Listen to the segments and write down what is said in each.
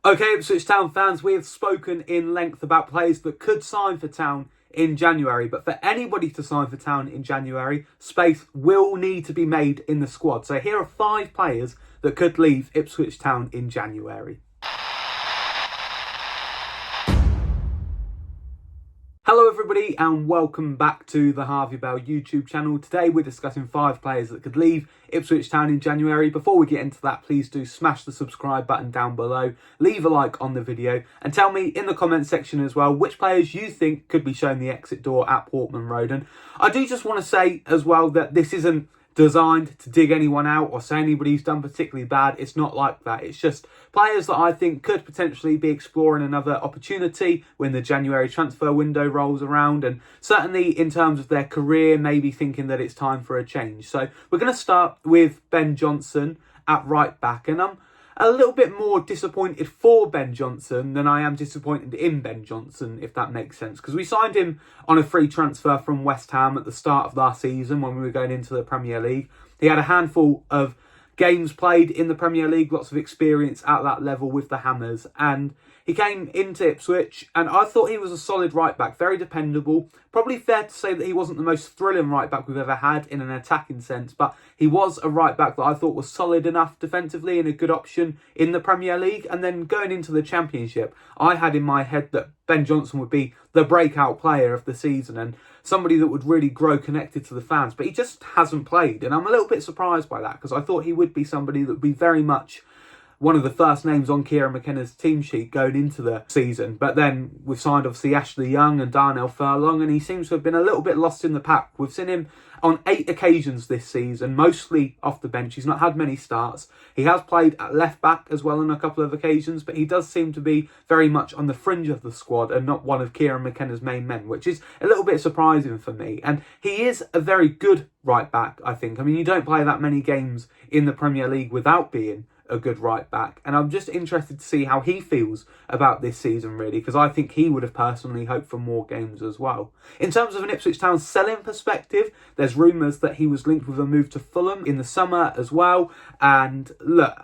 Okay, Ipswich Town fans, we have spoken in length about players that could sign for Town in January. But for anybody to sign for Town in January, space will need to be made in the squad. So here are 5 players that could leave Ipswich Town in January. Hello everybody and welcome back to the Harvey Bell YouTube channel. Today we're discussing 5 players that could leave Ipswich Town in January. Before we get into that, please do smash the subscribe button down below, leave a like on the video and tell me in the comment section as well which players you think could be shown the exit door at Portman Road. And I do just want to say as well that this isn't designed to dig anyone out or say anybody's done particularly bad. It's not like that. It's just players that I think could potentially be exploring another opportunity when the January transfer window rolls around, and certainly in terms of their career, maybe thinking that it's time for a change. So we're going to start with Ben Johnson at right back, and I'm a little bit more disappointed for Ben Johnson than I am disappointed in Ben Johnson, if that makes sense. Because we signed him on a free transfer from West Ham at the start of last season when we were going into the Premier League. He had a handful of games played in the Premier League, lots of experience at that level with the Hammers. And he came into Ipswich and I thought he was a solid right back, very dependable. Probably fair to say that he wasn't the most thrilling right back we've ever had in an attacking sense, but he was a right back that I thought was solid enough defensively and a good option in the Premier League. And then going into the Championship, I had in my head that Ben Johnson would be the breakout player of the season and somebody that would really grow connected to the fans, but he just hasn't played. And I'm a little bit surprised by that because I thought he would be somebody that would be very much one of the first names on Kieran McKenna's team sheet going into the season. But then we've signed obviously Ashley Young and Darnell Furlong, and he seems to have been a little bit lost in the pack. We've seen him on 8 occasions this season, mostly off the bench. He's not had many starts. He has played at left back as well on a couple of occasions, but he does seem to be very much on the fringe of the squad and not one of Kieran McKenna's main men, which is a little bit surprising for me. And he is a very good right back, I think. I mean, you don't play that many games in the Premier League without being a good right back, and I'm just interested to see how he feels about this season, really, because I think he would have personally hoped for more games as well. In terms of an Ipswich Town selling perspective, there's rumours that he was linked with a move to Fulham in the summer as well, and look,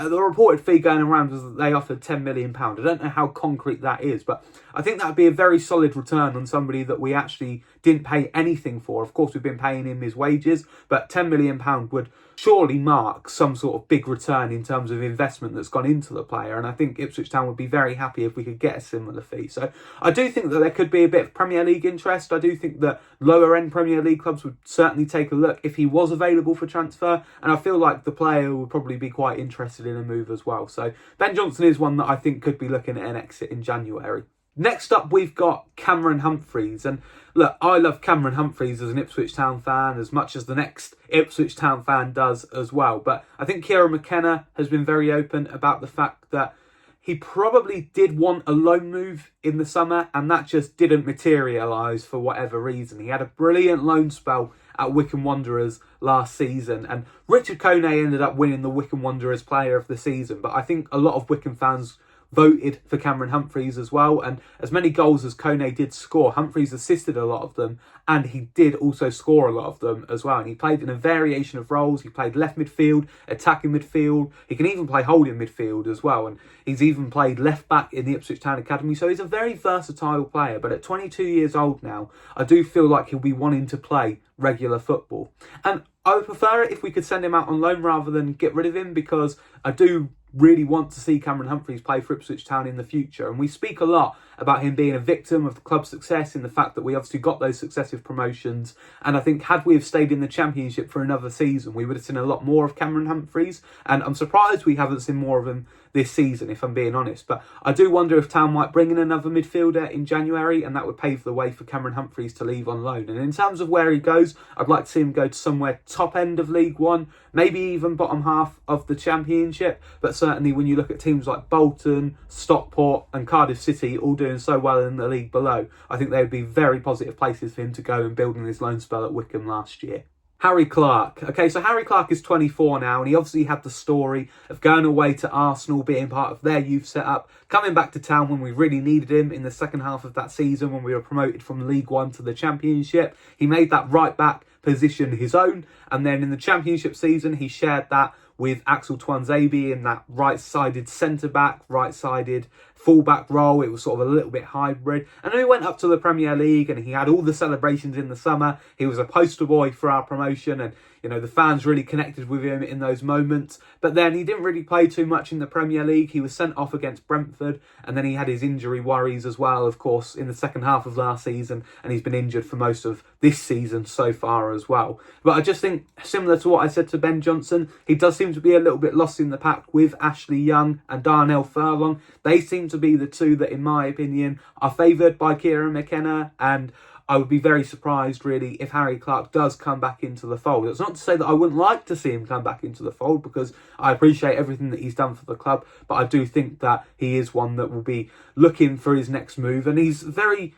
the reported fee going around was that they offered £10 million. I don't know how concrete that is, but I think that would be a very solid return on somebody that we actually didn't pay anything for. Of course, we've been paying him his wages, but £10 million would surely mark some sort of big return in terms of investment that's gone into the player. And I think Ipswich Town would be very happy if we could get a similar fee. So I do think that there could be a bit of Premier League interest. I do think that lower end Premier League clubs would certainly take a look if he was available for transfer. And I feel like the player would probably be quite interested in a move as well. So Ben Johnson is one that I think could be looking at an exit in January. Next up, we've got Cameron Humphreys. And look, I love Cameron Humphreys as an Ipswich Town fan as much as the next Ipswich Town fan does as well. But I think Kieran McKenna has been very open about the fact that he probably did want a loan move in the summer and that just didn't materialise for whatever reason. He had a brilliant loan spell at Wycombe Wanderers last season, and Richard Kone ended up winning the Wycombe Wanderers Player of the Season. But I think a lot of Wycombe fans voted for Cameron Humphreys as well, and as many goals as Kone did score, Humphreys assisted a lot of them, and he did also score a lot of them as well. And he played in a variation of roles. He played left midfield, attacking midfield. He can even play holding midfield as well, and he's even played left back in the Ipswich Town Academy. So he's a very versatile player, but at 22 years old now, I do feel like he'll be wanting to play regular football. And I would prefer it if we could send him out on loan rather than get rid of him, because I do really want to see Cameron Humphreys play for Ipswich Town in the future. And we speak a lot about him being a victim of the club's success in the fact that we obviously got those successive promotions. And I think had we have stayed in the Championship for another season, we would have seen a lot more of Cameron Humphreys. And I'm surprised we haven't seen more of him this season, if I'm being honest. But I do wonder if Town might bring in another midfielder in January, and that would pave the way for Cameron Humphreys to leave on loan. And in terms of where he goes, I'd like to see him go to somewhere top end of League One, maybe even bottom half of the Championship. But certainly when you look at teams like Bolton, Stockport and Cardiff City all doing so well in the league below, I think they would be very positive places for him to go and build on his loan spell at Wycombe last year. Harry Clarke. Okay, so Harry Clarke is 24 now, and he obviously had the story of going away to Arsenal, being part of their youth setup, coming back to Town when we really needed him in the second half of that season when we were promoted from League One to the Championship. He made that right back position his own, and then in the Championship season he shared that with Axel Tuanzebe in that right-sided centre-back, right-sided full-back role. It was sort of a little bit hybrid. And then he went up to the Premier League and he had all the celebrations in the summer. He was a poster boy for our promotion, and you know, the fans really connected with him in those moments. But then he didn't really play too much in the Premier League. He was sent off against Brentford, and then he had his injury worries as well, of course, in the second half of last season, and he's been injured for most of this season so far as well. But I just think, similar to what I said to Ben Johnson, he does seem to be a little bit lost in the pack with Ashley Young and Darnell Furlong. They seem to be the two that, in my opinion, are favoured by Kieran McKenna, and I would be very surprised, really, if Harry Clarke does come back into the fold. It's not to say that I wouldn't like to see him come back into the fold, because I appreciate everything that he's done for the club, but I do think that he is one that will be looking for his next move, and he's very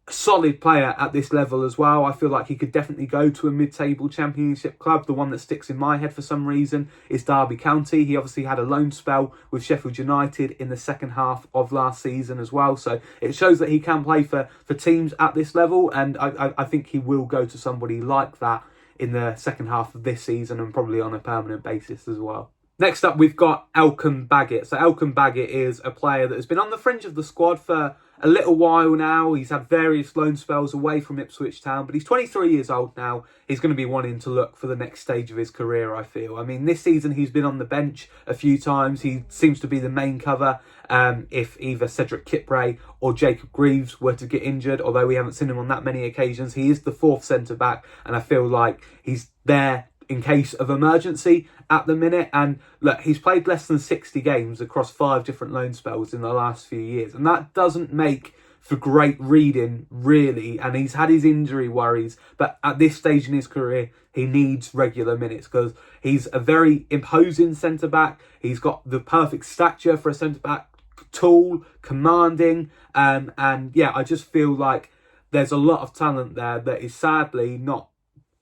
solid player at this level as well. I feel like he could definitely go to a mid-table championship club. The one that sticks in my head for some reason is Derby County. He obviously had a loan spell with Sheffield United in the second half of last season as well, so it shows that he can play for teams at this level, and I think he will go to somebody like that in the second half of this season, and probably on a permanent basis as well. Next up, we've got Elkan Baggott. So Elkan Baggott is a player that has been on the fringe of the squad for a little while now. He's had various loan spells away from Ipswich Town, but he's 23 years old now. He's going to be wanting to look for the next stage of his career, I feel. I mean, this season he's been on the bench a few times. He seems to be the main cover if either Cedric Kipray or Jacob Greaves were to get injured, although we haven't seen him on that many occasions. He is the fourth centre-back, and I feel like he's there in case of emergency at the minute. And look, he's played less than 60 games across 5 different loan spells in the last few years, and that doesn't make for great reading, really. And he's had his injury worries, but at this stage in his career, he needs regular minutes because he's a very imposing centre-back. He's got the perfect stature for a centre-back, tall, commanding, and yeah, I just feel like there's a lot of talent there that is sadly not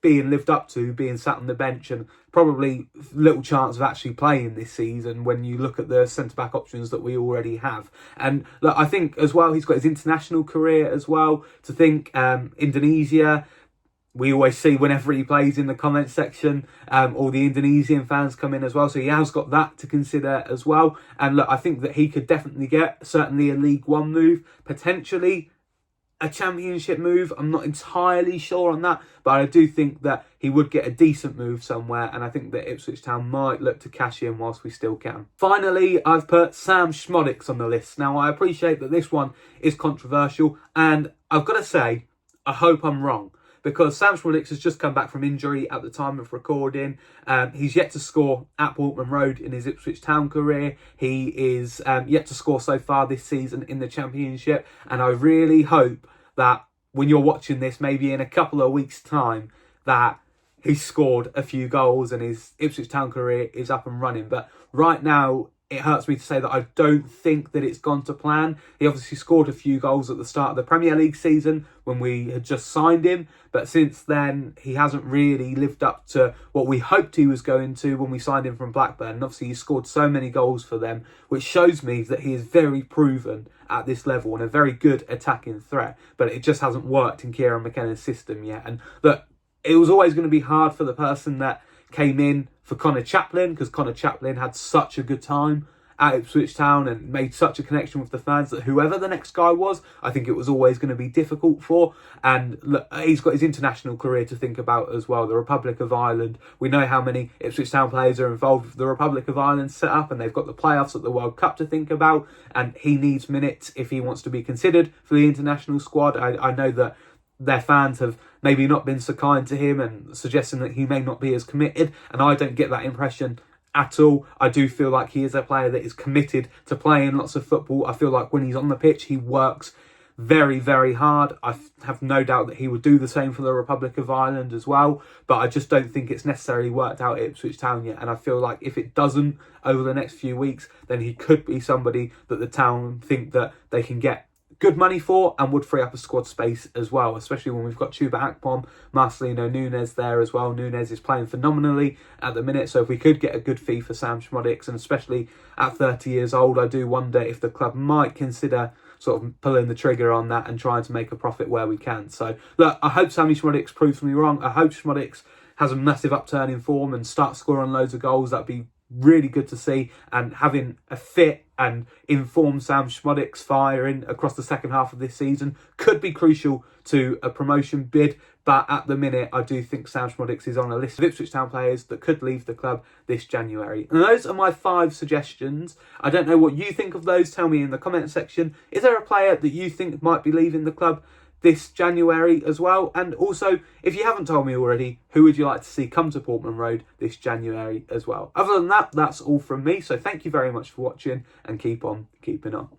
being lived up to, being sat on the bench, and probably little chance of actually playing this season when you look at the centre-back options that we already have. And look, I think as well, he's got his international career as well to think. Indonesia, we always see whenever he plays in the comments section, all the Indonesian fans come in as well. So he has got that to consider as well. And look, I think that he could definitely get certainly a League One move, potentially a championship move. I'm not entirely sure on that, but I do think that he would get a decent move somewhere, and I think that Ipswich Town might look to cash in whilst we still can. Finally, I've put Sammie Szmodics on the list. Now, I appreciate that this one is controversial, and I've got to say, I hope I'm wrong, because Sammie Szmodics has just come back from injury at the time of recording. He's yet to score at Portman Road in his Ipswich Town career. He is yet to score so far this season in the Championship, and I really hope that when you're watching this, maybe in a couple of weeks' time, that he's scored a few goals and his Ipswich Town career is up and running. But right now, it hurts me to say that I don't think that it's gone to plan. He obviously scored a few goals at the start of the Premier League season when we had just signed him, but since then he hasn't really lived up to what we hoped he was going to when we signed him from Blackburn. And obviously he scored so many goals for them, which shows me that he is very proven at this level and a very good attacking threat, but it just hasn't worked in Kieran McKenna's system yet. And look, it was always going to be hard for the person that came in for Connor Chaplin, because Connor Chaplin had such a good time at Ipswich Town and made such a connection with the fans, that whoever the next guy was, I think it was always going to be difficult for. And look, he's got his international career to think about as well. The Republic of Ireland, we know how many Ipswich Town players are involved with the Republic of Ireland set up, and they've got the playoffs at the World Cup to think about, and he needs minutes if he wants to be considered for the international squad. I know that their fans have maybe not been so kind to him and suggesting that he may not be as committed, and I don't get that impression at all. I do feel like he is a player that is committed to playing lots of football. I feel like when he's on the pitch, he works very, very hard. I have no doubt that he would do the same for the Republic of Ireland as well, but I just don't think it's necessarily worked out at Ipswich Town yet. And I feel like if it doesn't over the next few weeks, then he could be somebody that the town think that they can get good money for and would free up a squad space as well, especially when we've got Chuba Akpom, Marcelino Nunes there as well. Nunes is playing phenomenally at the minute, so if we could get a good fee for Sammie Szmodics, and especially at 30 years old, I do wonder if the club might consider sort of pulling the trigger on that and trying to make a profit where we can. So look, I hope Sammie Szmodics proves me wrong. I hope Szmodics has a massive upturn in form and starts scoring loads of goals, that'd be really good to see. And having a fit and informed Sammie Szmodics firing across the second half of this season could be crucial to a promotion bid. But at the minute, I do think Sammie Szmodics is on a list of Ipswich Town players that could leave the club this January. And those are my 5 suggestions. I don't know what you think of those. Tell me in the comment section. Is there a player that you think might be leaving the club this January as well? And also, if you haven't told me already, who would you like to see come to Portman Road this January as well? Other than that, that's all from me. So thank you very much for watching and keep on keeping on.